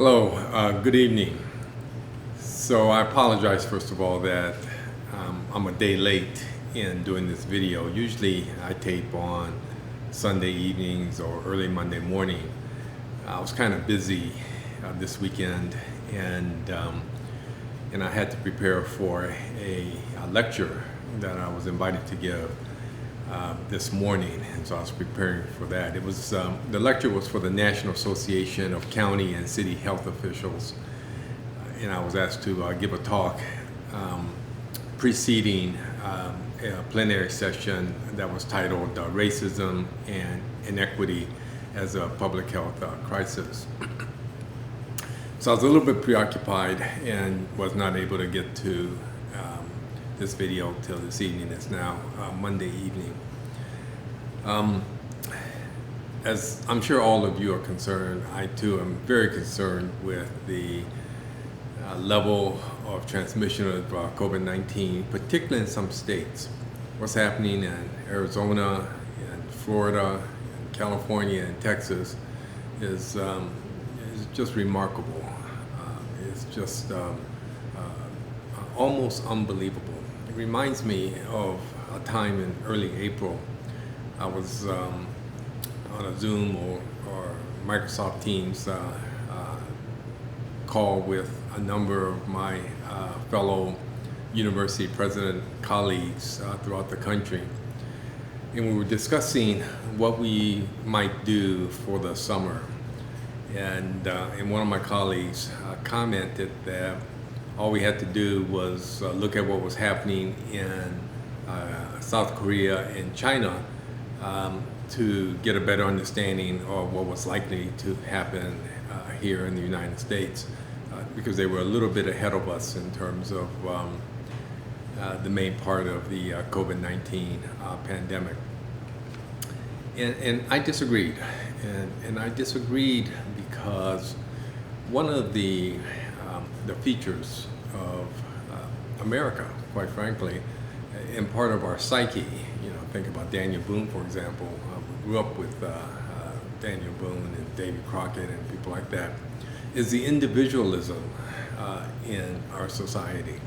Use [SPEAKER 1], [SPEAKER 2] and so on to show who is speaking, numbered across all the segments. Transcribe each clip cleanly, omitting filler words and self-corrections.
[SPEAKER 1] Hello, good evening. So I apologize first of all that I'm a day late in doing this video. Usually I tape on Sunday evenings or early Monday morning. I was kind of busy this weekend and I had to prepare for a lecture that I was invited to give this morning, and so I was preparing for that. It was the lecture was for the National Association of County and City Health Officials, and I was asked to give a talk preceding a plenary session that was titled "Racism and Inequity as a Public Health Crisis." So I was a little bit preoccupied and was not able to get to this video till this evening. It's now Monday evening. As I'm sure all of you are concerned, I too am very concerned with the level of transmission of COVID-19, particularly in some states. What's happening in Arizona, and Florida, and California, and Texas is just remarkable. It's just almost unbelievable. It reminds me of a time in early April. I was on a Zoom or Microsoft Teams call with a number of my fellow university president colleagues throughout the country. And we were discussing what we might do for the summer. And one of my colleagues commented that all we had to do was look at what was happening in South Korea and China to get a better understanding of what was likely to happen here in the United States, because they were a little bit ahead of us in terms of the main part of the COVID-19 pandemic. And I disagreed, and I disagreed because one of the features of America, quite frankly, and part of our psyche, think about Daniel Boone, for example. We grew up with Daniel Boone and Davy Crockett and people like that, is the individualism in our society.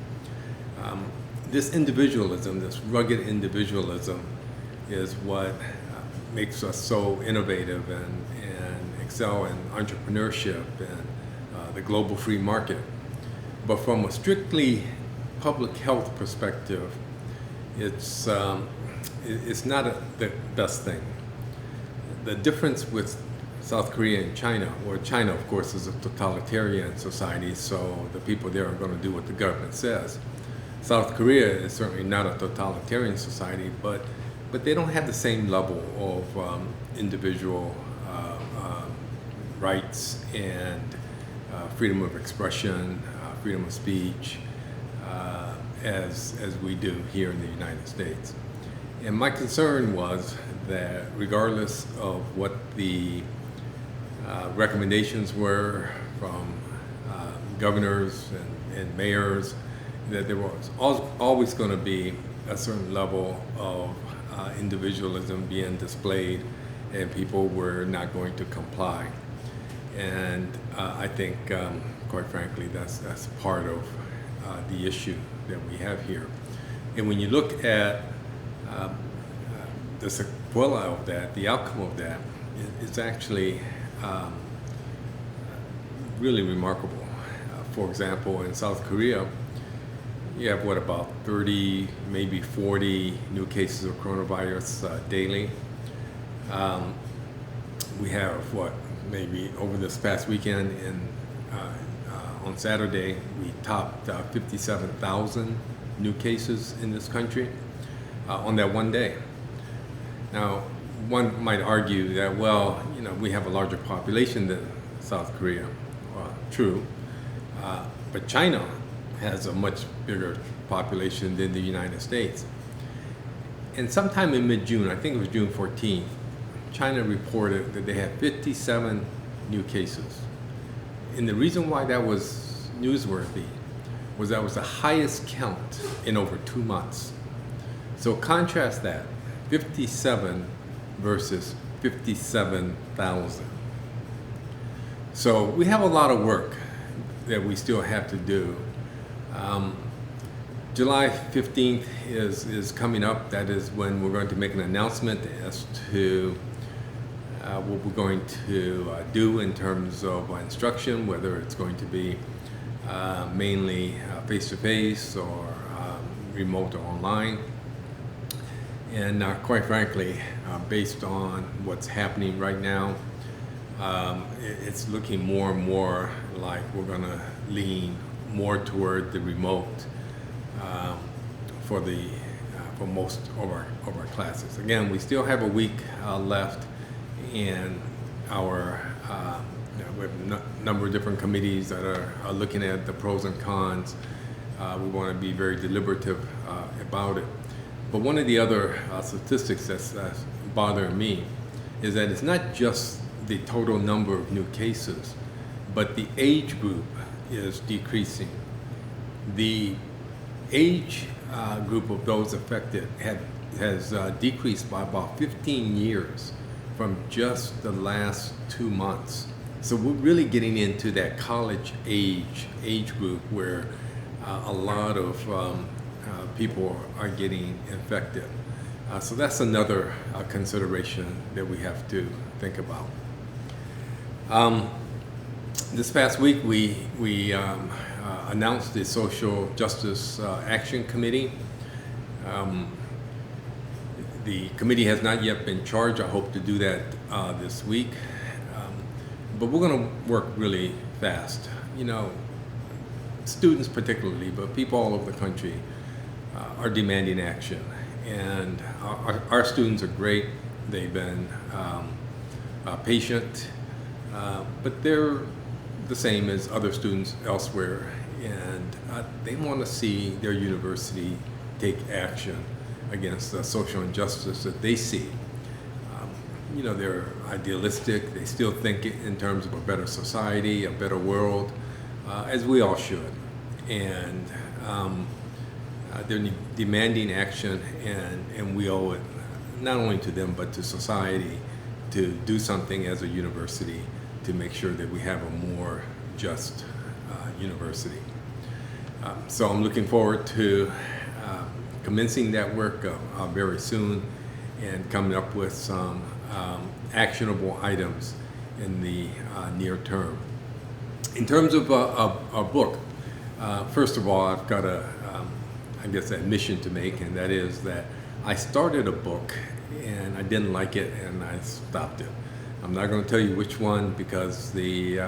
[SPEAKER 1] This individualism, this rugged individualism, is what makes us so innovative and excel in entrepreneurship and the global free market. But from a strictly public health perspective, it's not the best thing. The difference with South Korea and China, or China, of course, is a totalitarian society, so the people there are going to do what the government says. South Korea is certainly not a totalitarian society, but they don't have the same level of individual rights and freedom of expression, freedom of speech, as we do here in the United States. And my concern was that regardless of what the recommendations were from governors and mayors, that there was always going to be a certain level of individualism being displayed, and people were not going to comply. And I think, quite frankly, that's part of the issue that we have here. And when you look at the sequela of that, the outcome of that, it's actually really remarkable. For example, in South Korea, you have about 30, maybe 40 new cases of coronavirus daily. We have maybe over this past weekend on Saturday, we topped 57,000 new cases in this country on that one day. Now, one might argue that, we have a larger population than South Korea. True, but China has a much bigger population than the United States. And sometime in mid-June, I think it was June 14th, China reported that they had 57 new cases. And the reason why that was newsworthy was that was the highest count in over 2 months. So contrast that, 57 versus 57,000. So we have a lot of work that we still have to do. July 15th is coming up. That is when we're going to make an announcement as to what we're going to do in terms of instruction, whether it's going to be mainly face-to-face or remote or online. And quite frankly, based on what's happening right now, it's looking more and more like we're going to lean more toward the remote for most of our classes. Again, we still have a week left, and we have a number of different committees that are looking at the pros and cons. We want to be very deliberative about it. But one of the other statistics that's bothering me is that it's not just the total number of new cases, but the age group is decreasing. The age group of those affected has decreased by about 15 years from just the last 2 months. So we're really getting into that college age group where a lot of people are getting infected. So that's another consideration that we have to think about. This past week we announced the Social Justice Action Committee. The committee has not yet been charged. I hope to do that this week. But we're going to work really fast. You know, students particularly, but people all over the country are demanding action. And our students are great. They've been patient, but they're the same as other students elsewhere. And they want to see their university take action against the social injustice that they see. You know, they're idealistic. They still think in terms of a better society, a better world, as we all should. And they're demanding action, and we owe it not only to them but to society to do something as a university to make sure that we have a more just university. So I'm looking forward to commencing that work very soon and coming up with some actionable items in the near term. In terms of a book, first of all, I've got I guess, admission to make, and that is that I started a book and I didn't like it and I stopped it. I'm not going to tell you which one because the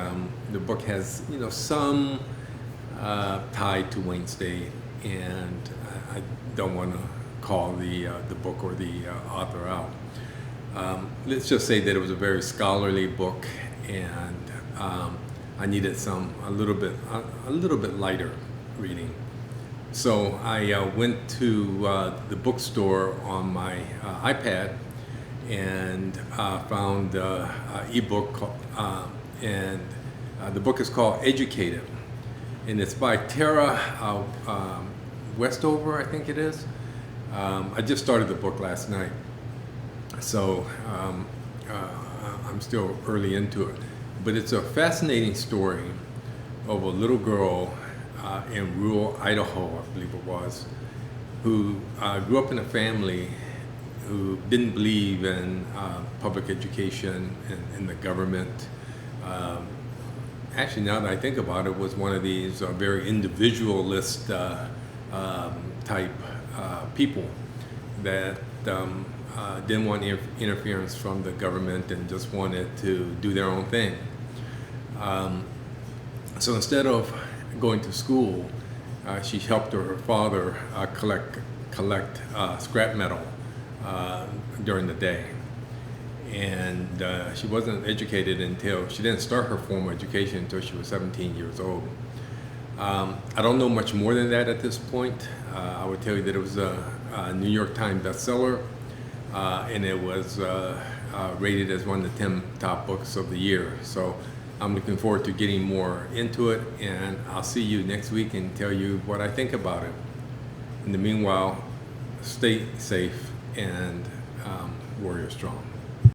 [SPEAKER 1] book has, you know, some tie to Wayne State, and I don't want to call the book or the author out. Let's just say that it was a very scholarly book, and I needed a little bit lighter reading. So I went to the bookstore on my iPad and found an ebook, and the book is called Educated, and it's by Tara Westover, I think it is. I just started the book last night, so I'm still early into it. But it's a fascinating story of a little girl in rural Idaho, I believe it was, who grew up in a family who didn't believe in public education and the government. Actually, now that I think about it, was one of these very individualist type people that didn't want interference from the government and just wanted to do their own thing. So instead of going to school, she helped her father collect scrap metal during the day. And she wasn't educated she didn't start her formal education until she was 17 years old. I don't know much more than that at this point. I would tell you that it was a New York Times bestseller, and it was rated as one of the 10 top books of the year. So I'm looking forward to getting more into it, and I'll see you next week and tell you what I think about it. In the meanwhile, stay safe and warrior strong.